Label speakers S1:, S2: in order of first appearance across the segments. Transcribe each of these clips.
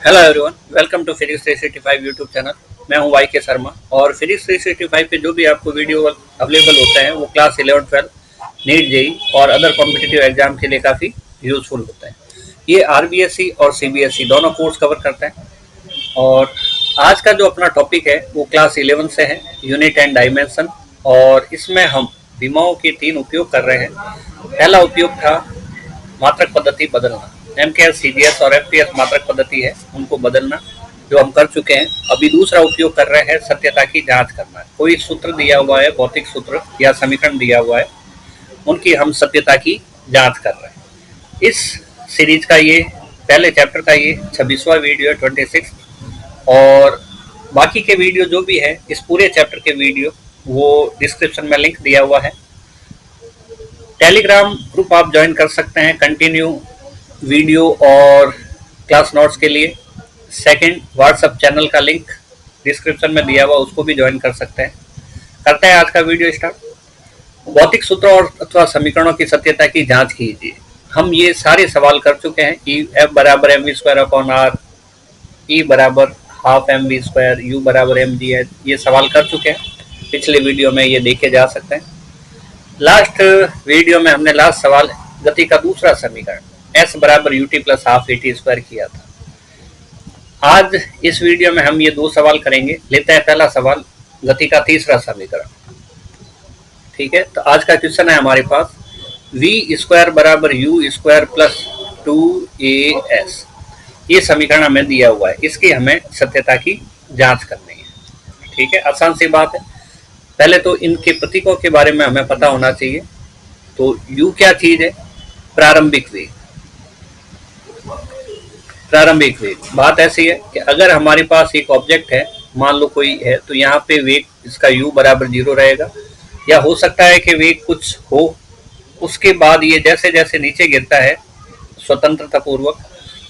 S1: Hello everyone, welcome to physics 365 YouTube channel. मैं हूं Y के शर्मा और फिजिक्स 365 पे जो भी आपको वीडियो अवेलेबल होते हैं वो क्लास 11 12 नीट जेई और अदर कॉम्पिटिटिव एग्जाम के लिए काफ़ी यूजफुल होते हैं। ये आरबीएसई और सीबीएसई दोनों कोर्स कवर करते हैं। और आज का जो अपना टॉपिक है वो क्लास 11 से है, यूनिट एंड डायमेंशन। और इसमें हम विमाओं के 3 उपयोग कर रहे हैं। पहला उपयोग था मात्रक पद्धति बदलना। एमकेएस, सीजीएस और एफपीएस मात्रक पद्धति है, उनको बदलना जो हम कर चुके हैं। अभी दूसरा उपयोग कर रहे हैं सत्यता की जांच करना। कोई सूत्र दिया हुआ है, भौतिक सूत्र या समीकरण दिया हुआ है, उनकी हम सत्यता की जांच कर रहे हैं। इस सीरीज का ये पहले चैप्टर का ये 26वां वीडियो है, 26। और बाकी के वीडियो जो भी है, इस पूरे चैप्टर के वीडियो वो डिस्क्रिप्शन में लिंक दिया हुआ है। टेलीग्राम ग्रुप आप ज्वाइन कर सकते हैं कंटिन्यू वीडियो और क्लास नोट्स के लिए। सेकंड, व्हाट्सएप चैनल का लिंक डिस्क्रिप्शन में दिया हुआ, उसको भी ज्वाइन कर सकते हैं। करते हैं आज का वीडियो स्टार्ट। भौतिक सूत्रों और अथवा समीकरणों की सत्यता की जांच कीजिए। हम ये सारे सवाल कर चुके हैं। ई एफ बराबर M V square upon R, E बराबर half M V square, U बराबर एम जी एच, ये सवाल कर चुके हैं। पिछले वीडियो में ये देखे जा सकते हैं। लास्ट वीडियो में हमने लास्ट सवाल गति का दूसरा समीकरण एस बराबर UT plus half A T square किया था। आज इस वीडियो में हम ये 2 सवाल करेंगे। लेते हैं पहला सवाल, गति का तीसरा समीकरण। ठीक है, तो आज का क्वेश्चन है हमारे पास वी स्क्वायर बराबर यू स्क्वायर प्लस 2as। ये समीकरण हमें दिया हुआ है, इसकी हमें सत्यता की जांच करनी है। ठीक है, आसान सी बात है। पहले तो इनके प्रतीकों के बारे में हमें पता होना चाहिए। तो u क्या चीज है? प्रारंभिक वेग। प्रारंभिक वेग बात ऐसी है कि अगर हमारे पास एक ऑब्जेक्ट है, मान लो कोई है, तो यहाँ पे वेग इसका u बराबर 0 रहेगा। या हो सकता है कि वेग कुछ हो, उसके बाद ये जैसे जैसे नीचे गिरता है स्वतंत्रता पूर्वक,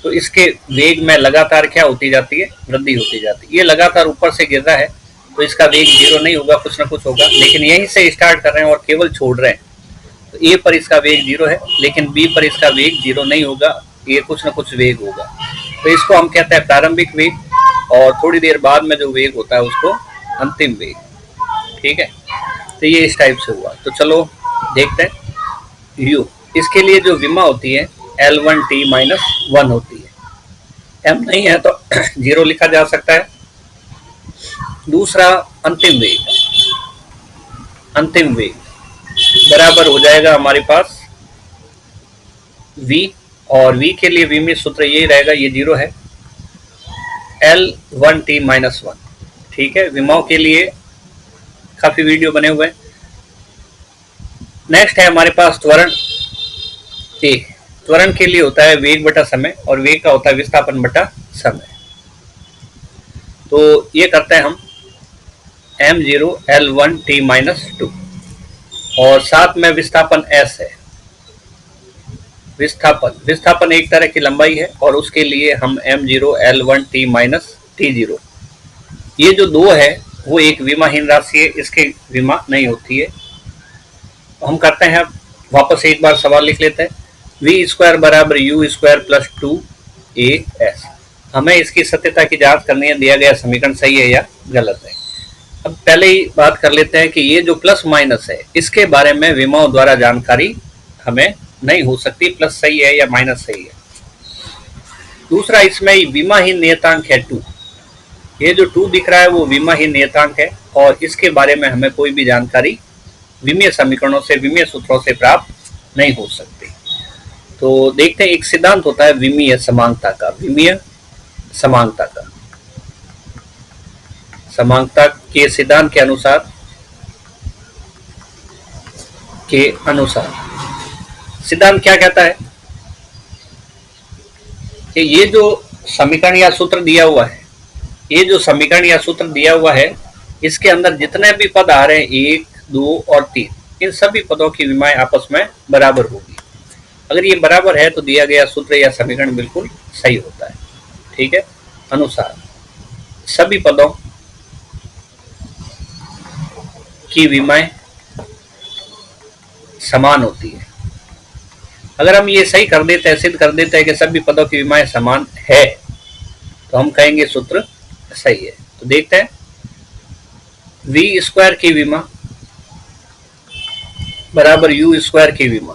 S1: तो इसके वेग में लगातार क्या होती जाती है? वृद्धि होती जाती है। ये लगातार ऊपर से गिर रहा है तो इसका वेग 0 नहीं होगा, कुछ ना कुछ होगा। लेकिन यहीं से स्टार्ट कर रहे हैं और केवल छोड़ रहे हैं, तो ए पर इसका वेग 0 है, लेकिन बी पर इसका वेग 0 नहीं होगा, ये कुछ ना कुछ वेग होगा। तो इसको हम कहते हैं प्रारंभिक वेग। और थोड़ी देर बाद में जो वेग होता है उसको अंतिम वेग। ठीक है, तो ये इस टाइप से हुआ। तो चलो देखते हैं यू। इसके लिए जो विमा होती है L1t-1 होती है। m नहीं है तो 0 लिखा जा सकता है। दूसरा अंतिम वेग, अंतिम वेग बराबर हो जाएगा हमारे पास v। और v के लिए विमित सूत्र यही रहेगा, ये 0 है, L1t-1। ठीक है, विमाओं के लिए काफी वीडियो बने हुए हैं। नेक्स्ट है हमारे पास त्वरण a। त्वरण के लिए होता है वेग बटा समय, और वेग का होता है विस्थापन बटा समय। तो ये करते हैं हम m0 L1t-2, और साथ में विस्थापन s है। विस्थापन एक तरह की लंबाई है, और उसके लिए हम m0 L1t-t0। ये जो 2 है वो एक विमाहीन राशि है, इसके विमा नहीं होती है। हम करते हैं, वापस एक बार सवाल लिख लेते हैं। वी स्क्वायर बराबर यू स्क्वायर प्लस 2as। हमें इसकी सत्यता की जांच करनी है, दिया गया समीकरण सही है या गलत है। अब पहले ही बात कर लेते हैं कि ये जो प्लस माइनस है, इसके बारे में विमाओं द्वारा जानकारी हमें नहीं हो सकती, प्लस सही है या माइनस सही है। दूसरा, इसमें विमाहीन नियतांक है 2। ये जो 2 दिख रहा है वो विमाहीन नियतांक है, और इसके बारे में हमें कोई भी जानकारी विमीय समीकरणों से, विमीय सूत्रों से प्राप्त नहीं हो सकती। तो देखते हैं, एक सिद्धांत होता है विमीय समांगता का। विमीय समांगता का, समांगता के सिद्धांत के अनुसार सिद्धांत क्या कहता है कि ये जो समीकरण या सूत्र दिया हुआ है, ये जो समीकरण या सूत्र दिया हुआ है, इसके अंदर जितने भी पद आ रहे हैं 1, 2 और 3, इन सभी पदों की विमाएं आपस में बराबर होगी। अगर ये बराबर है तो दिया गया सूत्र या समीकरण बिल्कुल सही होता है। ठीक है, अनुसार सभी पदों की विमाएं समान होती है। अगर हम ये सही कर देते हैं, सिद्ध कर देते हैं कि सभी पदों की विमाएं समान है, तो हम कहेंगे सूत्र सही है। तो देखते हैं, वी स्क्वायर की विमा बराबर यू स्क्वायर की विमा।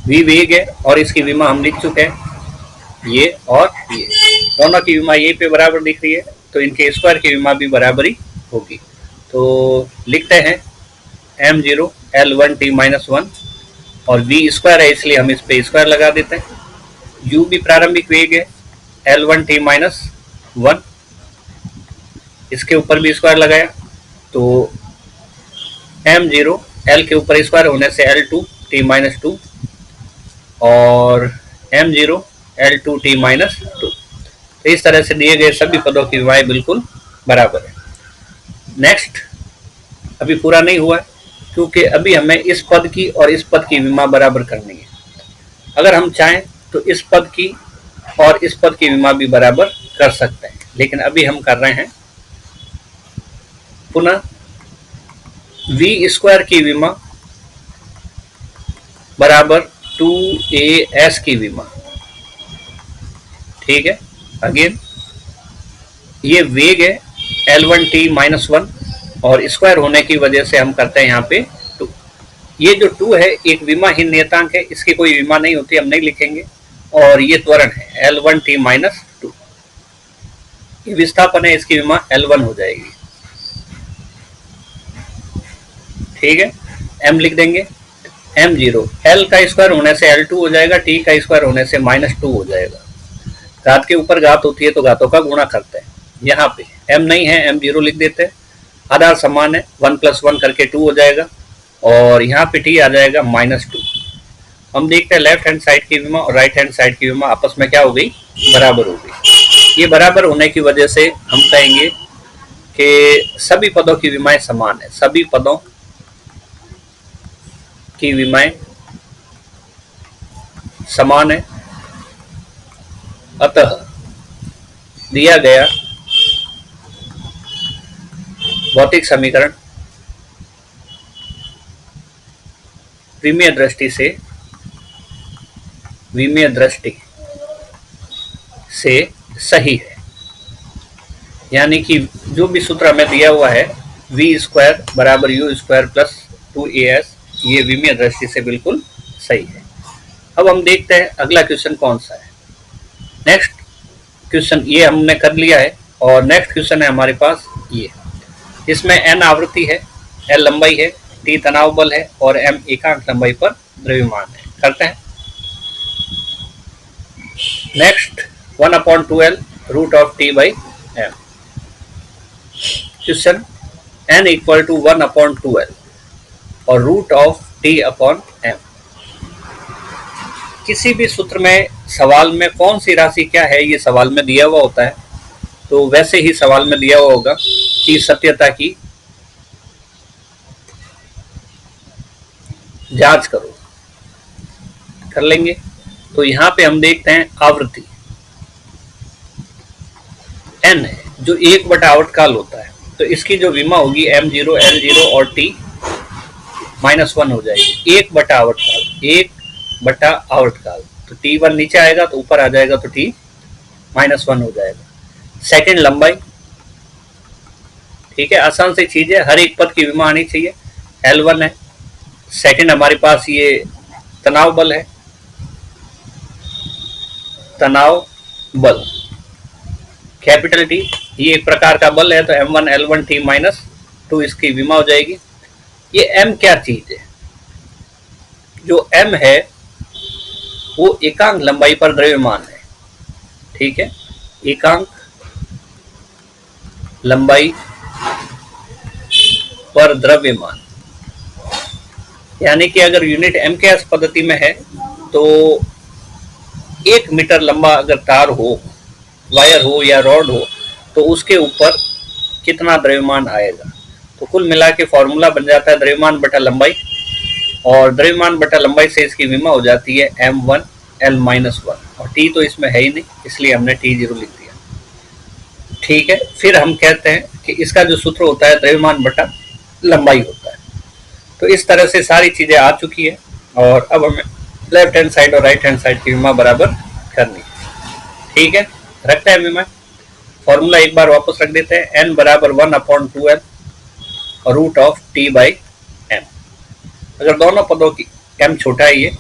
S1: वी वेग है और इसकी विमा हम लिख चुके हैं, ये और ये दोनों की विमा ये पे बराबर दिख रही है, तो इनके स्क्वायर की विमा भी बराबरी होगी। तो लिखते हैं m0 L1 t माइनस 1 और v स्क्वायर है इसलिए हम इस पे स्क्वायर लगा देते हैं। u भी प्रारंभिक वेग है L1 t माइनस 1, इसके ऊपर भी स्क्वायर लगाया तो m0 L के ऊपर स्क्वायर होने से L2 t माइनस 2 और m0 L2 t माइनस 2। तो इस तरह से दिए गए सभी पदों की विमाएं बिल्कुल बराबर है। नेक्स्ट, अभी पूरा नहीं हुआ है क्योंकि अभी हमें इस पद की और इस पद की विमा बराबर करनी है। अगर हम चाहें तो इस पद की और इस पद की विमा भी बराबर कर सकते हैं, लेकिन अभी हम कर रहे हैं पुनः v स्क्वायर की विमा बराबर 2as की विमा। ठीक है, अगेन ये वेग है L1 t माइनस 1 और स्क्वायर होने की वजह से हम करते हैं यहाँ पे 2। ये जो 2 है एक विमाहीन नियतांक है, इसकी कोई विमा नहीं होती, हम नहीं लिखेंगे। और ये त्वरण है L1 t माइनस 2, ये विस्थापन है, इसकी विमा L1 हो जाएगी। ठीक है, m लिख देंगे m0 L का स्क्वायर होने से L2 हो जाएगा, t का स्क्वायर होने से माइनस 2 हो जाएगा। घात के ऊपर घात होती है तो घातों का गुणा करते हैं। यहाँ पे m नहीं है, m0 लिख देते हैं। आधार समान है, 1 + 1 करके 2 हो जाएगा और यहाँ पे t आ जाएगा -2। हम देखते हैं लेफ्ट हैंड साइड की विमा और राइट हैंड साइड की विमा आपस में क्या हो गई, बराबर हो गई। ये बराबर होने की वजह से हम कहेंगे कि सभी पदों की विमाएं समान है, सभी पदों की विमाएं समान है। अतः दिया गया भौतिक समीकरण विमीय दृष्टि से सही है। यानी कि जो भी सूत्र हमें दिया हुआ है v स्क्वायर बराबर u स्क्वायर प्लस 2as, ये विमीय दृष्टि से बिल्कुल सही है। अब हम देखते हैं अगला क्वेश्चन कौन सा है। नेक्स्ट क्वेश्चन ये हमने कर लिया है और नेक्स्ट क्वेश्चन है हमारे पास ये। इसमें n आवृत्ति है, l लंबाई है, t तनाव बल है और m एकांक लंबाई पर द्रव्यमान है। करते हैं। Next 1/2l √t/m। Question n = 1/2l और √t/m। किसी भी सूत्र में सवाल में कौन सी राशि क्या है ये सवाल में दिया हुआ होता है, तो वैसे ही सवाल में दिया हुआ होगा कि सत्यता की जांच करो, कर लेंगे। तो यहाँ पे हम देखते हैं आवृत्ति n है जो 1 आवर्तकाल होता है, तो इसकी जो विमा होगी m0 L0 और t -1 हो जाएगी। 1 आवर्तकाल, तो t1 नीचे आएगा तो ऊपर आ जाएगा तो t -1 हो जाएगा। सेकंड लंबाई, ठीक है, आसान सी चीज है, हर एक पद की विमा आनी चाहिए। L1 है। सेकंड हमारे पास ये तनाव बल है, तनाव बल कैपिटल T, ये एक प्रकार का बल है तो m1 L1 t -2 इसकी विमा हो जाएगी। ये m क्या चीज है, जो m है वो एकांक लंबाई पर द्रव्यमान है। ठीक है, एकांक लंबाई पर द्रव्यमान, यानी कि अगर यूनिट MKS पद्धति में है तो 1 मीटर लंबा अगर तार हो, वायर हो या रॉड हो, तो उसके ऊपर कितना द्रव्यमान आएगा। तो कुल मिला के फॉर्मूला बन जाता है द्रव्यमान बटा लंबाई, और द्रव्यमान बटा लंबाई से इसकी विमा हो जाती है m1 L-1 और t तो इसमें है ही नहीं इसलिए हमने t0 लिख दिया। ठीक है, फिर हम कहते हैं कि इसका जो सूत्र होता है द्रव्यमान बटा लंबाई होता है। तो इस तरह से सारी चीजें आ चुकी है और अब हमें लेफ्ट हैंड साइड और राइट हैंड साइड की विमा बराबर करनी है। ठीक है, रखते हैं विमा, फॉर्मूला एक बार वापस रख देते हैं, n बराबर 1/2l और root of t by m। अगर दोनों पदों की m छोटा है ये,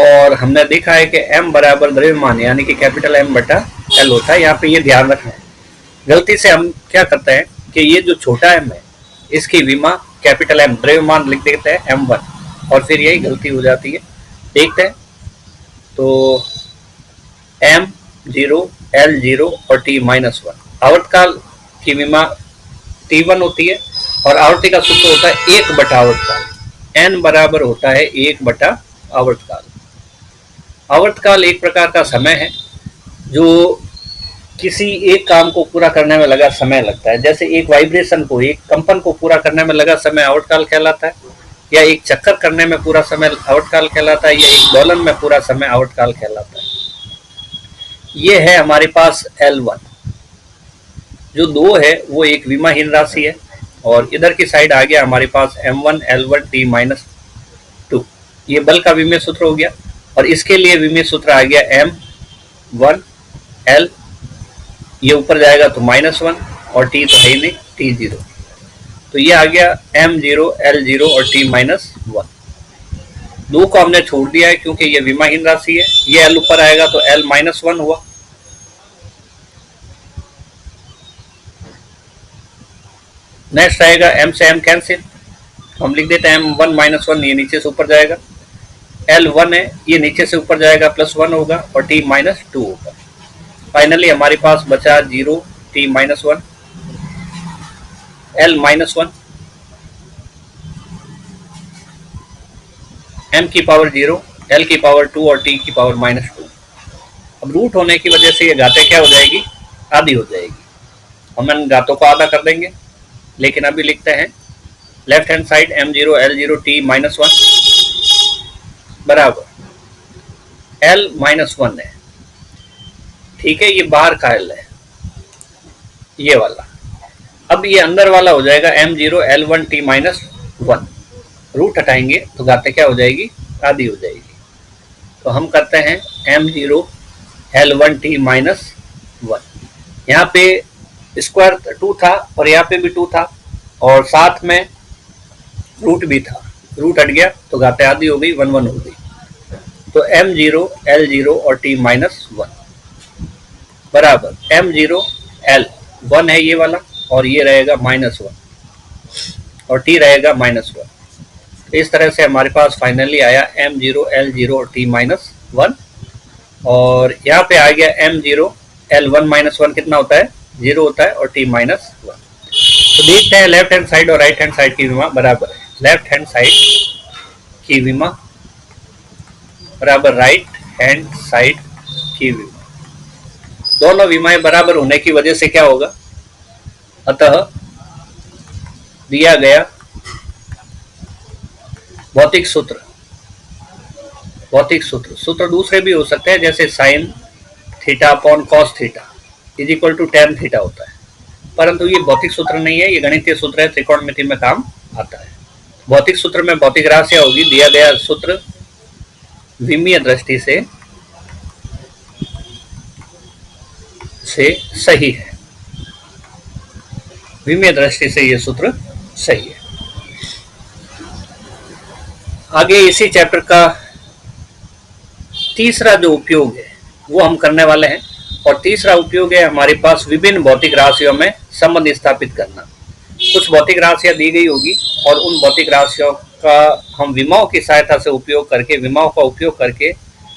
S1: और हमने देखा है कि m बराबर द्रव्यमान यानी कि कैपिटल M बटा l होता है। यहाँ पे ये ध्यान रखना है, गलती से हम क्या करते हैं कि ये जो छोटा m है इसकी विमा कैपिटल M द्रव्यमान लिख देते हैं m1, और फिर यही गलती हो जाती है। देखते हैं तो m0 l0 और t-1, आवर्तकाल की विमा t1 होती है और आवर्ती का सूत्र होता है 1 बटा आवर्तकाल, n बराबर होता है 1 बटा आवर्तकाल। आवर्तकाल एक प्रकार का समय है जो किसी एक काम को पूरा करने में लगा समय लगता है। जैसे एक वाइब्रेशन को, एक कंपन को पूरा करने में लगा समय आवर्तकाल कहलाता है, या एक चक्कर करने में पूरा समय आवर्तकाल कहलाता है, या एक दोलन में पूरा समय आवर्तकाल कहलाता है। ये है हमारे पास L1, जो 2 है वो एक विमाहीन राशि है, और इधर की साइड आ गया हमारे पास M1 L1 t-2, ये बल का विमेय सूत्र हो गया। और इसके लिए विमेय सूत्र आ गया M1 L, ये ऊपर जाएगा तो -1, और t तो है ही नहीं, t0, तो ये आ गया M0 L0 और t-1। 2 को हमने छोड़ दिया है क्योंकि ये विमाहीन राशि है, ये L ऊपर आएगा तो L-1 हुआ। नेक्स्ट आएगा M से M कैंसिल, हम लिख देते हैं M1 -1, ये नीचे से ऊपर जाएगा, L1 है ये नीचे से ऊपर जाएगा +1 होगा, और t-2 होगा। फाइनली हमारे पास बचा 0 t-1 L-1 m की पावर 0 l की पावर 2 और t की पावर -2। अब रूट होने की वजह से ये घातें क्या हो जाएगी, आधी हो जाएगी। हम इन घातों को आधा कर देंगे, लेकिन अभी लिखते हैं left hand side M0 L0 t-1 बराबर L-1 है, ठीक है, ये बाहर का L है ये वाला। अब ये अंदर वाला हो जाएगा M0 L1 t-1, रूट हटाएंगे तो घातें क्या हो जाएगी, आधी हो जाएगी। तो हम करते हैं M0 L1 t-1, यहाँ पे स्क्वायर 2 था और यहाँ पे भी 2 था, और साथ में रूट भी था, रूट हट गया तो घातें आधी हो गई, 1 हो गई। तो M0 L0 और t-1 बराबर M0 L1 है ये वाला, और ये रहेगा -1, और t रहेगा -1। इस तरह से हमारे पास फाइनली आया M0 L0 और t-1, और यहाँ पे आ गया M0 L1 -1 कितना होता है, 0 होता है, और t-1। तो देखते हैं लेफ्ट हैंड साइड और राइट हैंड साइड की विमा बराबर है। लेफ्ट हैंड साइड की विमा बराबर राइट हैंड साइड की विमा, दोनों विमाएं बराबर होने की वजह से क्या होगा, अतः दिया गया भौतिक सूत्र, सूत्र दूसरे भी हो सकते हैं, जैसे sine theta upon cos theta is equal to tan theta होता है, परंतु ये भौतिक सूत्र नहीं है, ये गणितीय सूत्र है, त्रिकोणमिति में काम आता है। भौतिक सूत्र में भौतिक राशियां होगी, दिया गया सूत्र विमीय दृष्टि से सही है, विमीय दृष्टि से ये सूत्र सही है। आगे इसी चैप्टर का तीसरा जो उपयोग है वो हम करने वाले हैं, और तीसरा उपयोग है हमारे पास विभिन्न भौतिक राशियों में संबंध स्थापित करना। कुछ भौतिक राशियां दी गई होगी और उन भौतिक राशियों का हम विमाओं की सहायता से उपयोग करके, विमाओं का उपयोग करके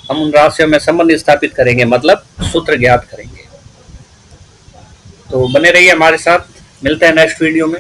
S1: हम उन राशियों में संबंध स्थापित करेंगे, मतलब सूत्र ज्ञात करेंगे। तो बने रहिए हमारे साथ, मिलते हैं नेक्स्ट वीडियो में।